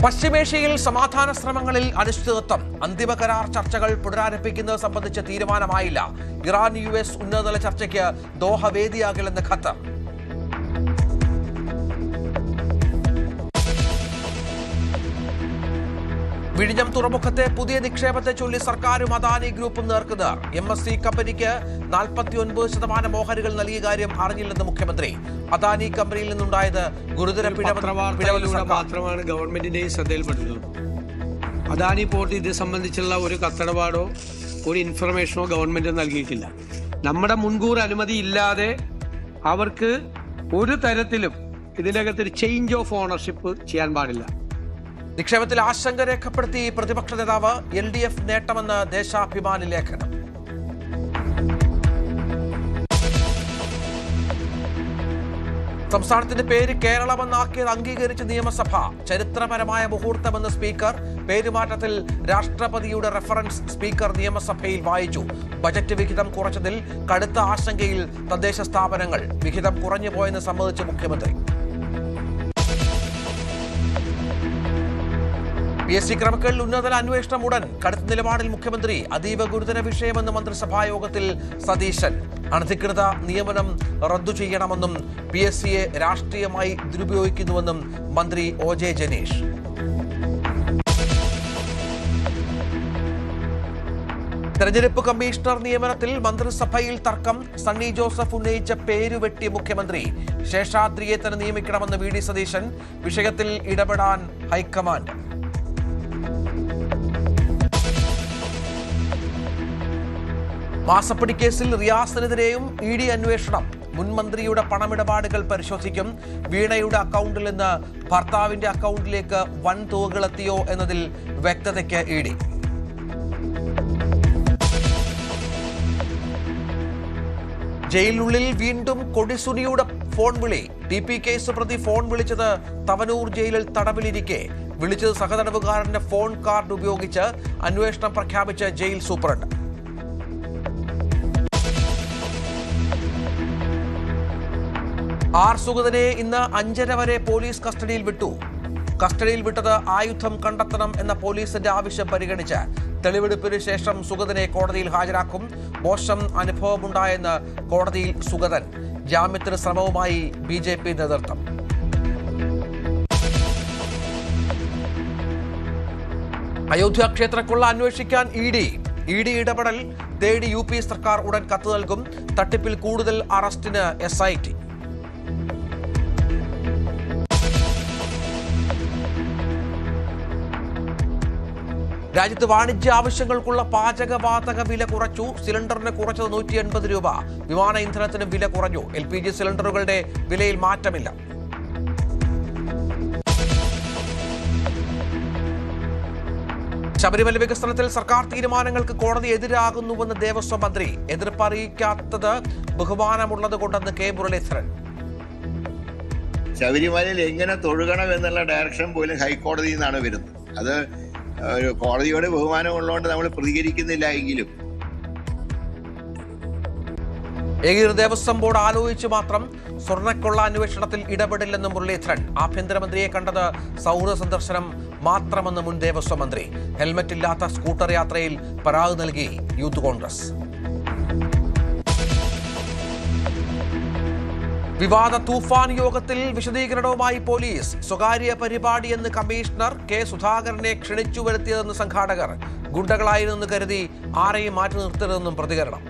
പശ്ചിമേഷ്യയിൽ സമാധാന ശ്രമങ്ങളിൽ അനിശ്ചിതത്വം. അന്തിമ കരാർ ചർച്ചകൾ പുനരാരംഭിക്കുന്നത് സംബന്ധിച്ച തീരുമാനമായില്ല. ഇറാൻ US ഉന്നതതല ചർച്ചയ്ക്ക് ദോഹ വേദിയാകില്ലെന്ന് ഖത്തർ. വിഴിഞ്ഞം തുറമുഖത്തെ പുതിയ നിക്ഷേപത്തെ ചൊല്ലി സർക്കാരും അദാനി ഗ്രൂപ്പും നേർക്കുനേർ. MSC കമ്പനിക്ക് 49% ഓഹരികൾ നൽകിയ കാര്യം അറിഞ്ഞില്ലെന്ന് മുഖ്യമന്ത്രി. അദാനി കമ്പനിയിൽ നിന്നുണ്ടായത് ഗുരുതര പിഴവിലൂടെ മാത്രമാണ് ഗവൺമെന്റിന്റെയും ശ്രദ്ധയിൽപ്പെട്ടത്. അദാനി പോർട്ട് ഇത് സംബന്ധിച്ചുള്ള ഒരു കത്തടപാടോ ഒരു ഇൻഫർമേഷനോ ഗവൺമെന്റ് നൽകിയിട്ടില്ല. നമ്മുടെ മുൻകൂർ അനുമതി ഇല്ലാതെ അവർക്ക് ഒരു തരത്തിലും ഇതിനകത്ത് ഒരു ചേഞ്ച് ഓഫ് ഓണർഷിപ്പ് ചെയ്യാൻ പാടില്ല. നിക്ഷേപത്തിൽ ആശങ്ക രേഖപ്പെടുത്തി പ്രതിപക്ഷ നേതാവ്. LDF നേട്ടമെന്ന് ദേശാഭിമാനി ലേഖനം. സംസ്ഥാനത്തിന്റെ പേര് കേരളമെന്നാക്കിയത് അംഗീകരിച്ച് നിയമസഭ. ചരിത്രപരമായ മുഹൂർത്തമെന്ന് സ്പീക്കർ. പേരുമാറ്റത്തിൽ രാഷ്ട്രപതിയുടെ റെഫറൻസ് സ്പീക്കർ നിയമസഭയിൽ വായിച്ചു. ബജറ്റ് വിഹിതം കുറച്ചതിൽ കടുത്ത ആശങ്കയിൽ തദ്ദേശ സ്ഥാപനങ്ങൾ. വിഹിതം കുറഞ്ഞുപോയെന്ന് സമ്മതിച്ച് മുഖ്യമന്ത്രി. PSC ക്രമക്കേടിൽ ഉന്നതതല അന്വേഷണം ഉടൻ. കടുത്ത നിലപാടിൽ മുഖ്യമന്ത്രി. അതീവ ഗുരുതര വിഷയമെന്ന് മന്ത്രിസഭാ യോഗത്തിൽ സതീശൻ. അനധികൃത നിയമനം റദ്ദു ചെയ്യണമെന്നും PSCയെ രാഷ്ട്രീയമായി ദുരുപയോഗിക്കുന്നുവെന്നും മന്ത്രി OJ ജനീഷ്. തെരഞ്ഞെടുപ്പ് കമ്മീഷണർ നിയമനത്തിൽ മന്ത്രിസഭയിൽ തർക്കം. സണ്ണി ജോസഫ് ഉന്നയിച്ച പേരുവെട്ടി മുഖ്യമന്ത്രി. ശേഷാദ്രിയെ തന്നെ നിയമിക്കണമെന്ന് VD സതീശൻ. വിഷയത്തിൽ ഇടപെടാൻ ഹൈക്കമാൻഡ്. മാസപ്പടി കേസിൽ റിയാസിനെതിരെയും ED അന്വേഷണം. മുൻമന്ത്രിയുടെ പണമിടപാടുകൾ പരിശോധിക്കും. വീണയുടെ അക്കൗണ്ടിൽ നിന്ന് ഭർത്താവിന്റെ അക്കൗണ്ടിലേക്ക് വൻ തുകകളെത്തിയോ എന്നതിൽ വ്യക്തതയ്ക്ക് ED. ജയിലിനുള്ളിൽ വീണ്ടും കൊടിസുനിയുടെ ഫോൺ വിളി. TP കേസ് പ്രതി ഫോൺ വിളിച്ചത് തവനൂർ ജയിലിൽ തടവിലിരിക്കെ. വിളിച്ചത് സഹതടവുകാരന്റെ ഫോൺ കാർഡ് ഉപയോഗിച്ച്. അന്വേഷണം പ്രഖ്യാപിച്ച ജയിൽ സൂപ്രണ്ട്. R സുഗതനെ ഇന്ന് 5:30 വരെ പോലീസ് കസ്റ്റഡിയിൽ വിട്ടു. കസ്റ്റഡിയിൽ വിട്ടത് ആയുധം കണ്ടെത്തണം എന്ന പോലീസിന്റെ ആവശ്യം പരിഗണിച്ച്. തെളിവെടുപ്പിന് ശേഷം സുഗതനെ കോടതിയിൽ ഹാജരാക്കും. മോശം അനുഭവമുണ്ടായെന്ന് കോടതിയിൽ സുഗതൻ. ജാമ്യത്തിന് ശ്രമവുമായി BJP നേതൃത്വം. അയോധ്യ ക്ഷേത്രക്കൊള്ള അന്വേഷിക്കാൻ ED ഇടപെടൽ തേടി UP സർക്കാർ ഉടൻ കത്ത് നൽകും. തട്ടിപ്പിൽ കൂടുതൽ അറസ്റ്റിന് SIT. രാജ്യത്ത് വാണിജ്യ ആവശ്യങ്ങൾക്കുള്ള പാചകവാതക വില കുറച്ചു. സിലിണ്ടറിന് കുറച്ചത് 180 രൂപ. വിമാന ഇന്ധനത്തിനും വില കുറഞ്ഞു. LPG സിലിണ്ടറുകളുടെ വിലയിൽ മാറ്റമില്ല. ശബരിമല വികസനത്തിൽ സർക്കാർ തീരുമാനങ്ങൾക്ക് കോടതി എതിരാകുന്നുവെന്ന് ദേവസ്വം മന്ത്രി. എതിർപ്പ് അറിയിക്കാത്തത് ബഹുമാനമുള്ളത് കൊണ്ടെന്ന് K മുരളീധരൻ. ശബരിമലയിൽ എങ്ങനെ തൊഴുകണം എന്നുള്ള ഡയറക്ഷൻ പോലും ഹൈക്കോടതിയിൽ നിന്നാണ് വരുന്നത്. അത് കോടതിയോട് ബഹുമാനമുള്ളതുകൊണ്ട് നമ്മൾ പ്രതികരിക്കുന്നില്ല എങ്കിലും ഏകീകൃത ദേവസ്വം ബോർഡ് ആലോചിച്ച് മാത്രം സ്വർണ്ണക്കൊള്ള അന്വേഷണത്തിൽ ഇടപെടില്ലെന്ന് മുരളീധരൻ. ആഭ്യന്തരമന്ത്രിയെ കണ്ടത് സൗഹൃദ സന്ദർശനം മാത്രമെന്ന് മുൻ ദേവസ്വം മന്ത്രി. ഹെൽമറ്റ് ഇല്ലാത്ത സ്കൂട്ടർ യാത്രയിൽ പരാതി നൽകി യൂത്ത് കോൺഗ്രസ്. വിവാദ തൂഫാൻ യോഗത്തിൽ വിശദീകരണവുമായി പോലീസ്. സ്വകാര്യ പരിപാടിയെന്ന് കമ്മീഷണർ. K സുധാകരനെ ക്ഷണിച്ചു വരുത്തിയതെന്ന് സംഘാടകർ. ഗുണ്ടകളായിരുന്നെന്ന് കരുതി ആരെയും മാറ്റി നിർത്തരുതെന്നും പ്രതികരണം.